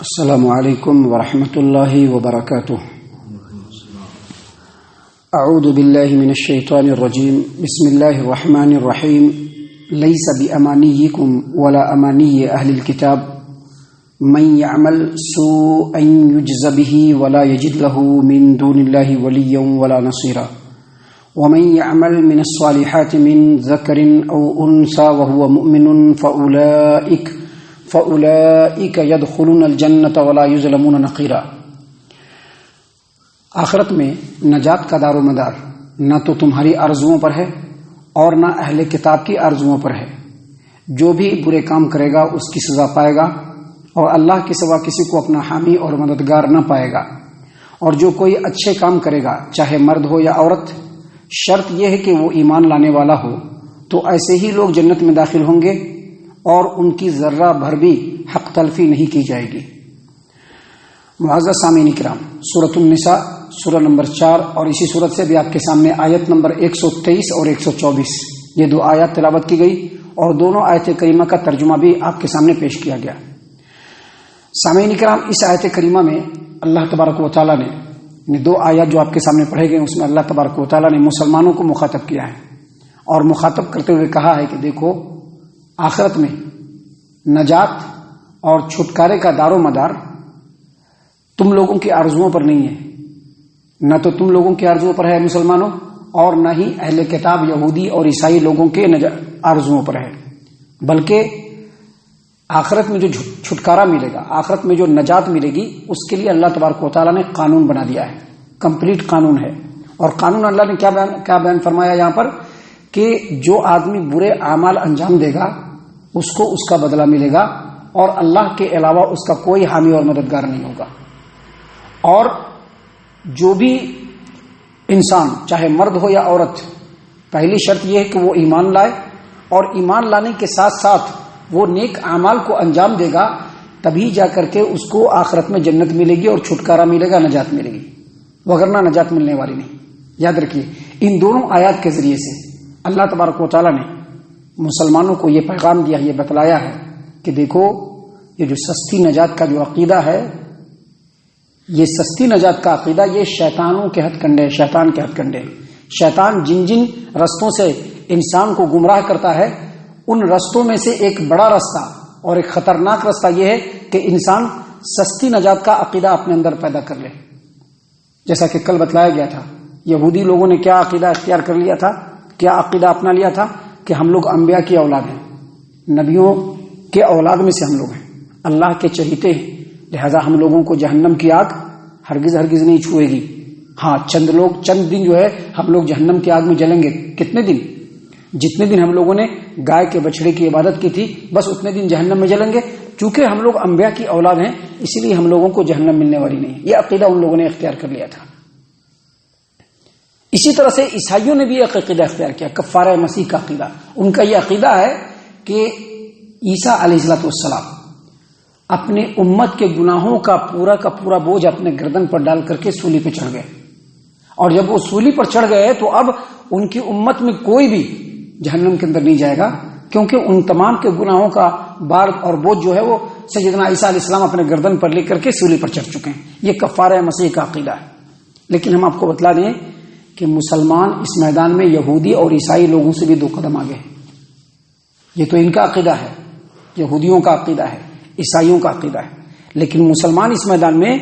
السلام علیکم ورحمۃ اللہ وبرکاتہ۔ اعوذ باللہ من الشیطان الرجیم، بسم اللہ الرحمن الرحیم۔ لیس بامانیکم ولا امانی اہل الکتاب، من یعمل سوءا یجز به ولا یجد له من دون اللہ ولیا ولا نصیرا، ومن يعمل من الصالحات من ذکر او انثى وهو مؤمن فأولئک يدخلون الجنة ولا يظلمون نقیرا۔ آخرت میں نجات کا دار و مدار نہ تو تمہاری آرزوؤں پر ہے اور نہ اہل کتاب کی آرزوؤں پر ہے۔ جو بھی برے کام کرے گا اس کی سزا پائے گا، اور اللہ کے سوا کسی کو اپنا حامی اور مددگار نہ پائے گا۔ اور جو کوئی اچھے کام کرے گا، چاہے مرد ہو یا عورت، شرط یہ ہے کہ وہ ایمان لانے والا ہو، تو ایسے ہی لوگ جنت میں داخل ہوں گے اور ان کی ذرہ بھر بھی حق تلفی نہیں کی جائے گی۔ معزز سامعین کرام، سورۃ النساء سورہ نمبر 4 اور اسی سورت سے بھی آپ کے سامنے آیت نمبر 123 اور 124 یہ دو آیات تلاوت کی گئی، اور دونوں آیت کریمہ کا ترجمہ بھی آپ کے سامنے پیش کیا گیا۔ سامعین کرام، اس آیت کریمہ میں اللہ تبارک و تعالیٰ نے دو آیات جو آپ کے سامنے پڑھے گئے، اس میں اللہ تبارک و تعالیٰ نے مسلمانوں کو مخاطب کیا ہے، اور مخاطب کرتے ہوئے کہا ہے کہ دیکھو، آخرت میں نجات اور چھٹکارے کا دار و مدار تم لوگوں کی آرزوؤں پر نہیں ہے، نہ تو تم لوگوں کی آرزوؤں پر ہے مسلمانوں، اور نہ ہی اہل کتاب یہودی اور عیسائی لوگوں کے آرزوؤں پر ہے، بلکہ آخرت میں جو چھٹکارا ملے گا، آخرت میں جو نجات ملے گی، اس کے لیے اللہ تبارک و تعالیٰ نے قانون بنا دیا ہے، کمپلیٹ قانون ہے۔ اور قانون اللہ نے کیا بیان فرمایا یہاں پر، کہ جو آدمی برے اعمال انجام دے گا اس کو اس کا بدلہ ملے گا، اور اللہ کے علاوہ اس کا کوئی حامی اور مددگار نہیں ہوگا۔ اور جو بھی انسان، چاہے مرد ہو یا عورت، پہلی شرط یہ ہے کہ وہ ایمان لائے، اور ایمان لانے کے ساتھ ساتھ وہ نیک اعمال کو انجام دے گا، تبھی جا کر کے اس کو آخرت میں جنت ملے گی اور چھٹکارا ملے گا، نجات ملے گی، وگرنہ نجات ملنے والی نہیں۔ یاد رکھیے، ان دونوں آیات کے ذریعے سے اللہ تبارک و تعالیٰ نے مسلمانوں کو یہ پیغام دیا، یہ بتلایا ہے کہ دیکھو، یہ جو سستی نجات کا جو عقیدہ ہے، یہ سستی نجات کا عقیدہ، یہ شیطانوں کے ہتھ کنڈے، شیطان کے ہتھ کنڈے۔ شیطان جن جن رستوں سے انسان کو گمراہ کرتا ہے، ان رستوں میں سے ایک بڑا رستہ اور ایک خطرناک رستہ یہ ہے کہ انسان سستی نجات کا عقیدہ اپنے اندر پیدا کر لے۔ جیسا کہ کل بتلایا گیا تھا، یہودی لوگوں نے کیا عقیدہ اختیار کر لیا تھا، کیا عقیدہ اپنا لیا تھا کہ ہم لوگ انبیاء کی اولاد ہیں، نبیوں کے اولاد میں سے ہم لوگ ہیں، اللہ کے چہیتے ہیں، لہذا ہم لوگوں کو جہنم کی آگ ہرگز ہرگز نہیں چھوئے گی۔ ہاں، چند دن جو ہے ہم لوگ جہنم کی آگ میں جلیں گے۔ کتنے دن؟ جتنے دن ہم لوگوں نے گائے کے بچڑے کی عبادت کی تھی، بس اتنے دن جہنم میں جلیں گے۔ چونکہ ہم لوگ انبیاء کی اولاد ہیں، اسی لیے ہم لوگوں کو جہنم ملنے والی نہیں ہے۔ یہ عقیدہ ان لوگوں نے اختیار کر لیا تھا۔ اسی طرح سے عیسائیوں نے بھی ایک عقیدہ اختیار کیا، کفارہ مسیح کا عقیدہ۔ ان کا یہ عقیدہ ہے کہ عیسیٰ علیہ السلام اپنے امت کے گناہوں کا پورا بوجھ اپنے گردن پر ڈال کر کے سولی پہ چڑھ گئے، اور جب وہ سولی پر چڑھ گئے تو اب ان کی امت میں کوئی بھی جہنم کے اندر نہیں جائے گا، کیونکہ ان تمام کے گناہوں کا بار اور بوجھ جو ہے وہ سیدنا عیسیٰ علیہ السلام اپنے گردن پر لے کر کے سولی پر چڑھ چکے ہیں۔ یہ کفارہ مسیح کا عقیدہ ہے۔ لیکن ہم آپ کو بتلا دیں کہ مسلمان اس میدان میں یہودی اور عیسائی لوگوں سے بھی 2 قدم آگے ہیں۔ یہ تو ان کا عقیدہ ہے، یہودیوں کا عقیدہ ہے، عیسائیوں کا عقیدہ ہے، لیکن مسلمان اس میدان میں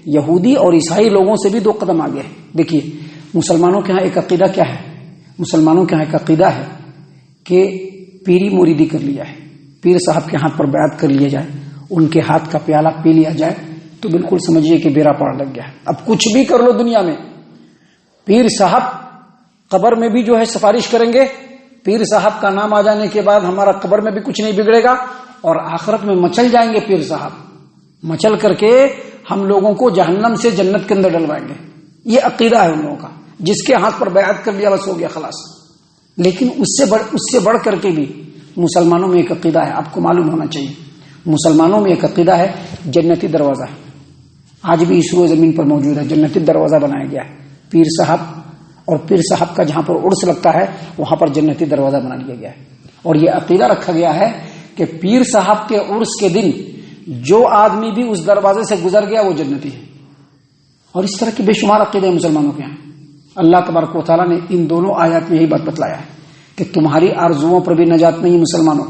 یہودی اور عیسائی لوگوں سے بھی 2 قدم آگے ہیں۔ دیکھیے، مسلمانوں کے ہاں ایک عقیدہ کیا ہے؟ مسلمانوں کے ہاں ایک عقیدہ ہے کہ پیری مریدی کر لیا ہے، پیر صاحب کے ہاتھ پر بیعت کر لیا جائے، ان کے ہاتھ کا پیالہ پی لیا جائے تو بالکل سمجھیے کہ بیڑا پار لگ گیا ہے۔ اب کچھ بھی کر لو دنیا میں، پیر صاحب قبر میں بھی جو ہے سفارش کریں گے، پیر صاحب کا نام آ جانے کے بعد ہمارا قبر میں بھی کچھ نہیں بگڑے گا، اور آخرت میں مچل جائیں گے پیر صاحب، مچل کر کے ہم لوگوں کو جہنم سے جنت کے اندر ڈلوائیں گے۔ یہ عقیدہ ہے ان لوگوں کا، جس کے ہاتھ پر بیعت کر لیا بس ہو گیا، خلاص۔ لیکن اس سے بڑھ کر کے بھی مسلمانوں میں ایک عقیدہ ہے، آپ کو معلوم ہونا چاہیے، مسلمانوں میں ایک عقیدہ ہے، جنتی دروازہ ہے۔ آج بھی اس روئے زمین پر موجود ہے، جنتی دروازہ بنایا گیا ہے، پیر صاحب اور پیر صاحب کا جہاں پر عرس لگتا ہے وہاں پر جنتی دروازہ بنا لیا گیا ہے، اور یہ عقیدہ رکھا گیا ہے کہ پیر صاحب کے عرس کے دن جو آدمی بھی اس دروازے سے گزر گیا وہ جنتی ہے. اور اس طرح کے بے شمار عقیدے مسلمانوں کے ہیں. اللہ تبارک و تعالیٰ نے ان دونوں آیات میں یہی بات بتلایا ہے کہ تمہاری آرزوؤں پر بھی نجات نہیں مسلمانوں،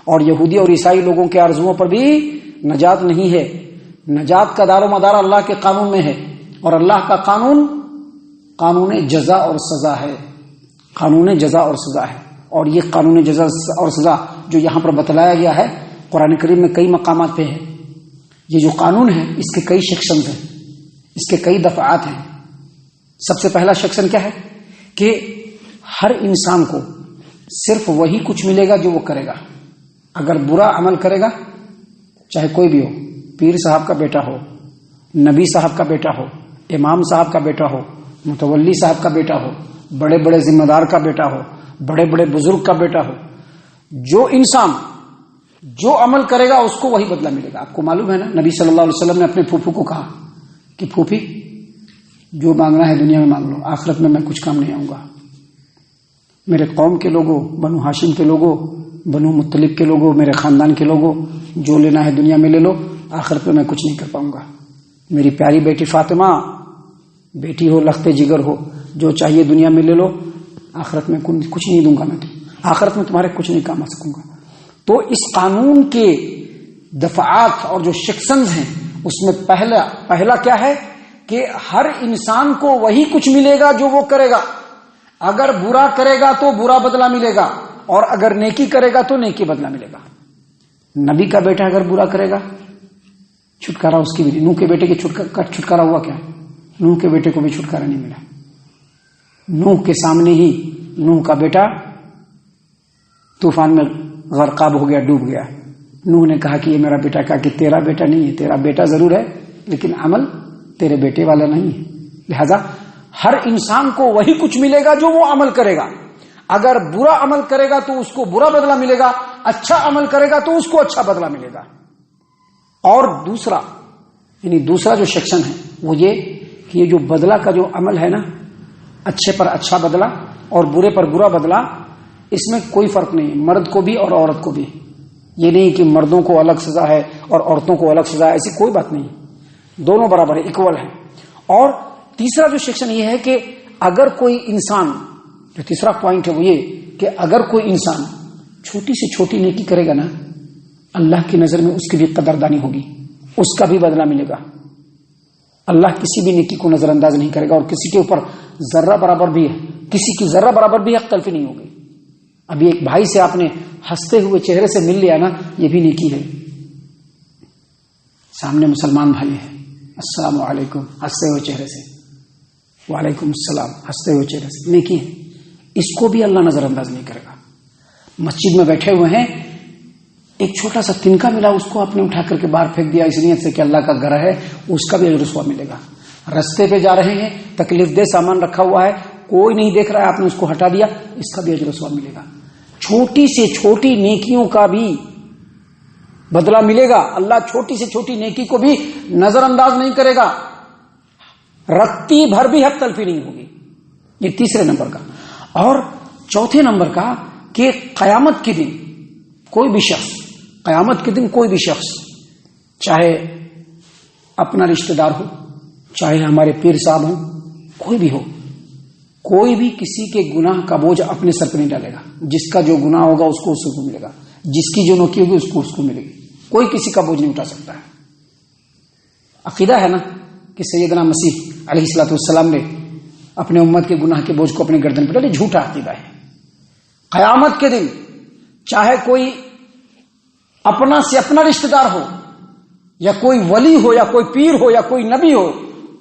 اور یہودی اور عیسائی لوگوں کے آرزوؤں پر بھی نجات نہیں ہے. نجات کا دار و مدار اللہ کے قانون میں ہے، اور اللہ کا قانون جزا اور سزا ہے. قانون جزا اور سزا ہے. اور یہ قانون جزا اور سزا جو یہاں پر بتلایا گیا ہے قرآن کریم میں کئی مقامات پہ ہے. یہ جو قانون ہے اس کے کئی سیکشنز ہیں، اس کے کئی دفعات ہیں. سب سے پہلا سیکشن کیا ہے کہ ہر انسان کو صرف وہی کچھ ملے گا جو وہ کرے گا. اگر برا عمل کرے گا، چاہے کوئی بھی ہو، پیر صاحب کا بیٹا ہو، نبی صاحب کا بیٹا ہو، امام صاحب کا بیٹا ہو، متولی صاحب کا بیٹا ہو، بڑے بڑے ذمہ دار کا بیٹا ہو، بڑے بڑے بزرگ کا بیٹا ہو، جو انسان جو عمل کرے گا اس کو وہی بدلہ ملے گا. آپ کو معلوم ہے نا، نبی صلی اللہ علیہ وسلم نے اپنے پھوپھو کو کہا کہ پھوپھی جو مانگنا ہے دنیا میں مانگ لو، آخرت میں کچھ کام نہیں آؤں گا. میرے قوم کے لوگوں، بنو ہاشم کے لوگوں، بنو مطلب کے لوگوں، میرے خاندان کے لوگوں، جو لینا ہے دنیا میں لے لو، آخرت میں کچھ نہیں کر پاؤں گا. میری پیاری بیٹی فاطمہ، بیٹی ہو لخت جگر ہو، جو چاہیے دنیا میں لے لو، آخرت میں کچھ نہیں دوں گا. میں تو آخرت میں تمہارے کچھ نہیں کام آ سکوں گا. تو اس قانون کے دفعات اور جو سیکشنز ہیں اس میں پہلا کیا ہے کہ ہر انسان کو وہی کچھ ملے گا جو وہ کرے گا. اگر برا کرے گا تو برا بدلہ ملے گا، اور اگر نیکی کرے گا تو نیکی بدلہ ملے گا. نبی کا بیٹا اگر برا کرے گا، چھٹکارا اس کی بھی. نوح کے بیٹے کے چھٹکارا ہوا کیا؟ نوح کے بیٹے کو بھی چھٹکارا نہیں ملا. نوح کے سامنے ہی نوح کا بیٹا طوفان میں غرقاب ہو گیا، ڈوب گیا. نوح نے کہا کہ یہ میرا بیٹا، کہا کہ تیرا بیٹا نہیں ہے، تیرا بیٹا ضرور ہے لیکن عمل تیرے بیٹے والا نہیں ہے. لہذا ہر انسان کو وہی کچھ ملے گا جو وہ عمل کرے گا. اگر برا عمل کرے گا تو اس کو برا بدلہ ملے گا، اچھا عمل کرے گا تو اس کو اچھا بدلہ ملے گا. اور دوسرا جو سیکشن ہے وہ یہ کہ یہ جو بدلہ کا جو عمل ہے نا، اچھے پر اچھا بدلہ اور برے پر برا بدلہ، اس میں کوئی فرق نہیں ہے، مرد کو بھی اور عورت کو بھی. یہ نہیں کہ مردوں کو الگ سزا ہے اور عورتوں کو الگ سزا ہے، ایسی کوئی بات نہیں. دونوں برابر ہے، اکول ہے. اور تیسرا جو سیکشن یہ ہے کہ اگر کوئی انسان، جو تیسرا پوائنٹ ہے وہ یہ کہ اگر کوئی انسان چھوٹی سے چھوٹی نیکی کرے گا نا، اللہ کی نظر میں اس کی بھی قدردانی ہوگی، اس کا بھی بدلہ ملے گا. اللہ کسی بھی نیکی کو نظر انداز نہیں کرے گا، اور کسی کے اوپر ذرہ برابر بھی ہے، کسی کی ذرہ برابر بھی حق تلفی نہیں ہوگی. ابھی ایک بھائی سے آپ نے ہنستے ہوئے چہرے سے مل لیا نا، یہ بھی نیکی ہے. سامنے مسلمان بھائی ہے، السلام علیکم، ہنستے ہوئے چہرے سے، وعلیکم السلام، ہنستے ہوئے چہرے سے، نیکی ہے. اس کو بھی اللہ نظر انداز نہیں کرے گا. مسجد میں بیٹھے ہوئے ہیں، ایک چھوٹا سا تنکا ملا، اس کو آپ نے اٹھا کر کے باہر پھینک دیا اس نیت سے کہ اللہ کا گھر ہے، اس کا بھی اجر و ثواب ملے گا. رستے پہ جا رہے ہیں، تکلیف دہ سامان رکھا ہوا ہے، کوئی نہیں دیکھ رہا ہے، آپ نے اس کو ہٹا دیا، اس کا بھی اجر و ثواب ملے گا. چھوٹی سے چھوٹی نیکیوں کا بھی بدلہ ملے گا. اللہ چھوٹی سے چھوٹی نیکی کو بھی نظر انداز نہیں کرے گا، رتی بھر بھی حق تلفی نہیں ہوگی. یہ تیسرے نمبر کا. اور چوتھے نمبر کا کہ قیامت کے دن کوئی بھی شخص چاہے اپنا رشتہ دار ہو، چاہے ہمارے پیر صاحب ہوں، کوئی بھی ہو، کوئی بھی کسی کے گناہ کا بوجھ اپنے سر پہ نہیں ڈالے گا. جس کا جو گناہ ہوگا اس کو ملے گا، جس کی جو نیکی ہوگی اس کو ملے گی. کوئی کسی کا بوجھ نہیں اٹھا سکتا ہے. عقیدہ ہے نا کہ سیدنا مسیح علیہ الصلوۃ والسلام نے اپنے امت کے گناہ کے بوجھ کو اپنے گردن پہ ڈالے. جھوٹا عقیدہ ہے. قیامت کے دن چاہے کوئی اپنا سے اپنا رشتہ دار ہو، یا کوئی ولی ہو، یا کوئی پیر ہو، یا کوئی نبی ہو،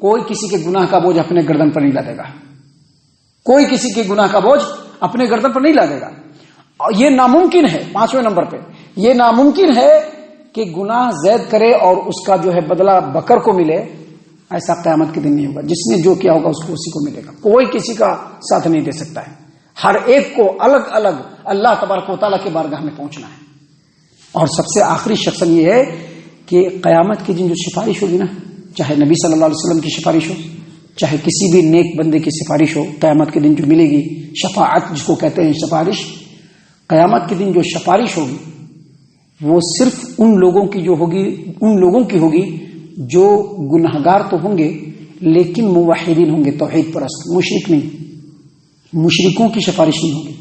کوئی کسی کے گناہ کا بوجھ اپنے گردن پر نہیں لادے گا. کوئی کسی کے گناہ کا بوجھ اپنے گردن پر نہیں لادے گا. اور یہ ناممکن ہے، 5ویں نمبر پہ یہ ناممکن ہے کہ گناہ زید کرے اور اس کا جو ہے بدلہ بکر کو ملے. ایسا قیامت کے دن نہیں ہوگا. جس نے جو کیا ہوگا اس کو اسی کو ملے گا. کوئی کسی کا ساتھ نہیں دے سکتا ہے. ہر ایک کو الگ الگ اللہ تبارک و تعالیٰ کے بارگاہ میں پہنچنا ہے. اور سب سے آخری شخصن یہ ہے کہ قیامت کے دن جو سفارش ہوگی نا، چاہے نبی صلی اللہ علیہ وسلم کی سفارش ہو، چاہے کسی بھی نیک بندے کی سفارش ہو، قیامت کے دن جو ملے گی شفاعت، جس کو کہتے ہیں سفارش، قیامت کے دن جو سفارش ہوگی وہ صرف ان لوگوں کی ہوگی جو گنہگار تو ہوں گے لیکن موحدین ہوں گے، توحید پرست، مشرک نہیں۔ مشرکوں کی سفارش نہیں ہوگی،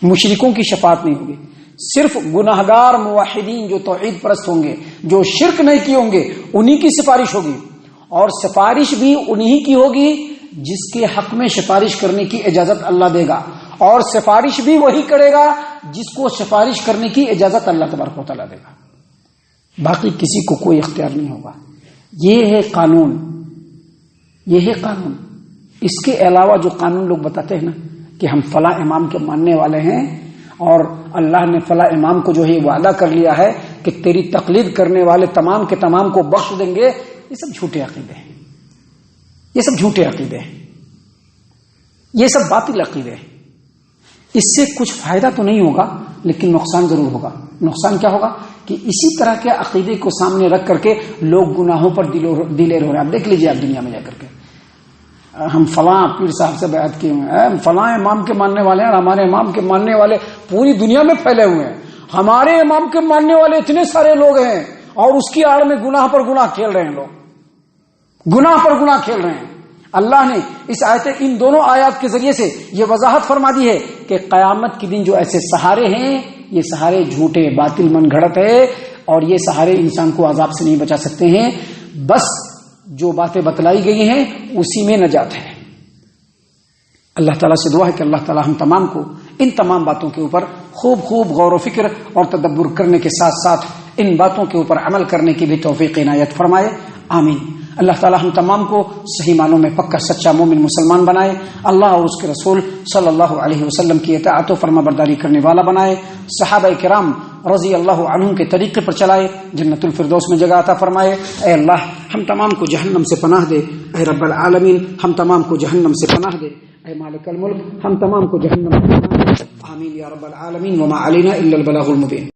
مشرکوں کی شفاعت نہیں ہوگی، صرف گنہگار موحدین جو توحید پرست ہوں گے، جو شرک نہیں کیے ہوں گے، انہی کی سفارش ہوگی۔ اور سفارش بھی انہی کی ہوگی جس کے حق میں سفارش کرنے کی اجازت اللہ دے گا، اور سفارش بھی وہی کرے گا جس کو سفارش کرنے کی اجازت اللہ تبارک و تعالیٰ دے گا، باقی کسی کو کوئی اختیار نہیں ہوگا۔ یہ ہے قانون، یہ ہے قانون۔ اس کے علاوہ جو قانون لوگ بتاتے ہیں نا کہ ہم فلاں امام کے ماننے والے ہیں اور اللہ نے فلاں امام کو جو ہے وعدہ کر لیا ہے کہ تیری تقلید کرنے والے تمام کے تمام کو بخش دیں گے، یہ سب جھوٹے عقیدے ہیں، یہ سب جھوٹے عقیدے ہیں، یہ سب باطل عقیدے ہیں۔ اس سے کچھ فائدہ تو نہیں ہوگا لیکن نقصان ضرور ہوگا۔ نقصان کیا ہوگا کہ اسی طرح کے عقیدے کو سامنے رکھ کر کے لوگ گناہوں پر دلیر ہو رہے ہیں۔ اب دیکھ لیجئے آپ دنیا میں جا کر کے، ہم فلاں پیر صاحب سے بیعت کیے ہوئے ہیں، فلاں امام کے ماننے والے ہیں، اور ہمارے امام کے ماننے والے پوری دنیا میں پھیلے ہوئے ہیں، ہمارے امام کے ماننے والے اتنے سارے لوگ ہیں، اور اس کی آڑ میں گناہ پر گناہ کھیل رہے ہیں، لوگ گناہ پر گناہ کھیل رہے ہیں۔ اللہ نے اس ان دونوں آیات کے ذریعے سے یہ وضاحت فرما دی ہے کہ قیامت کے دن جو ایسے سہارے ہیں، یہ سہارے جھوٹے باطل من گھڑت ہے، اور یہ سہارے انسان کو عذاب سے نہیں بچا سکتے ہیں، بس جو باتیں بتلائی گئی ہیں اسی میں نجات ہے۔ اللہ تعالیٰ سے دعا ہے کہ اللہ تعالیٰ ہم تمام کو ان تمام باتوں کے اوپر خوب غور و فکر اور تدبر کرنے کے ساتھ ساتھ ان باتوں کے اوپر عمل کرنے کی بھی توفیق عنایت فرمائے، آمین۔ اللہ تعالیٰ ہم تمام کو صحیح معنوں میں پکا سچا مومن مسلمان بنائے، اللہ اور اس کے رسول صلی اللہ علیہ وسلم کی اطاعت و فرما برداری کرنے والا بنائے، صحابہ کرام رضی اللہ عنہم کے طریقے پر چلائے، جنت الفردوس میں جگہ عطا فرمائے۔ اے اللہ ہم تمام کو جہنم سے پناہ دے، اے رب العالمین ہم تمام کو جہنم سے پناہ دے، اے مالک الملک ہم تمام کو جہنم سے پناہ دے، آمین یا رب العالمین۔ وما علینا الا البلاغ المبین۔